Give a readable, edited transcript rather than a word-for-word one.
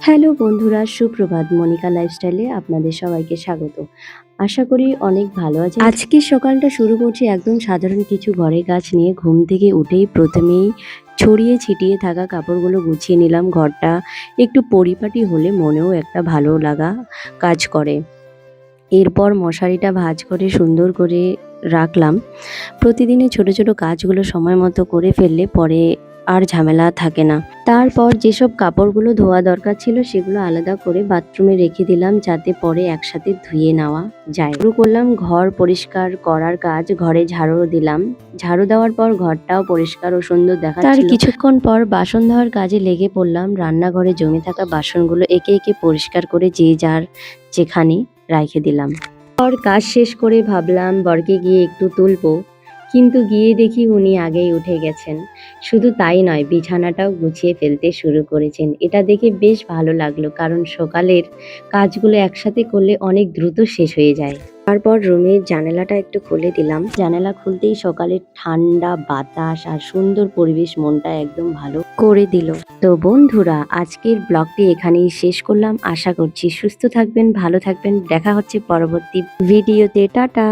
Hello বন্ধুরা, সুপ্রভাত। মনিকা লাইফস্টাইলে আপনাদের সবাইকে স্বাগত। আশা করি অনেক ভালো আছেন। আজকের সকালটা শুরু করছি একদম সাধারণ কিছু ঘরের কাজ নিয়ে। ঘুম থেকে উঠেই প্রথমেই ছড়িয়ে ছিটিয়ে থাকা কাপড়গুলো গুছিয়ে নিলাম। ঘরটা একটু পরিপাটি হলে মনেও একটা ভালো লাগা কাজ করে। এরপর মশারিটা ভাঁজ করে সুন্দর করে রাখলাম। প্রতিদিনের ছোট ছোট কাজগুলো সময় মতো করে ফেললে পরে আর ঝামেলা থাকে না। তারপর যেসব কাপড়গুলো ধোয়া দরকার ছিল সেগুলো আলাদা করে বাথরুমে রেখে দিলাম, যাতে পরে একসাথে ধুয়ে নেওয়া যায়। শুরু করলাম ঘর পরিষ্কার করার কাজ। ঘরে ঝাড়ু দিলাম। ঝাড়ু দেওয়ার পর ঘরটাও পরিষ্কার ও সুন্দর দেখাচ্ছিল। তার কিছুক্ষণ পর বাসন ধোয়ার কাজে লেগে পড়লাম। রান্নাঘরে জমে থাকা বাসনগুলো একে একে পরিষ্কার করে যে যার যেখানে রেখে দিলাম। পর কাজ শেষ করে ভাবলাম বরকে গিয়ে একটু তুলবো, কিন্তু গিয়ে দেখি উনি আগেই উঠে গেছেন। শুধু তাই নয়, বিছানাটাও গুছিয়ে ফেলতে শুরু করেছেন। এটা দেখে বেশ ভালো লাগলো, কারণ সকালের কাজগুলো একসাথে করলে অনেক দ্রুত শেষ হয়ে যায়। তারপর রুমের জানালাটা একটু খুলে দিলাম। জানালা খুলতেই সকালের ঠান্ডা বাতাস আর সুন্দর পরিবেশ মনটা একদম ভালো করে দিল। তো বন্ধুরা, আজকের ব্লগটি এখানেই শেষ করলাম। আশা করছি সুস্থ থাকবেন, ভালো থাকবেন। দেখা হচ্ছে পরবর্তী ভিডিওতে। টাটা।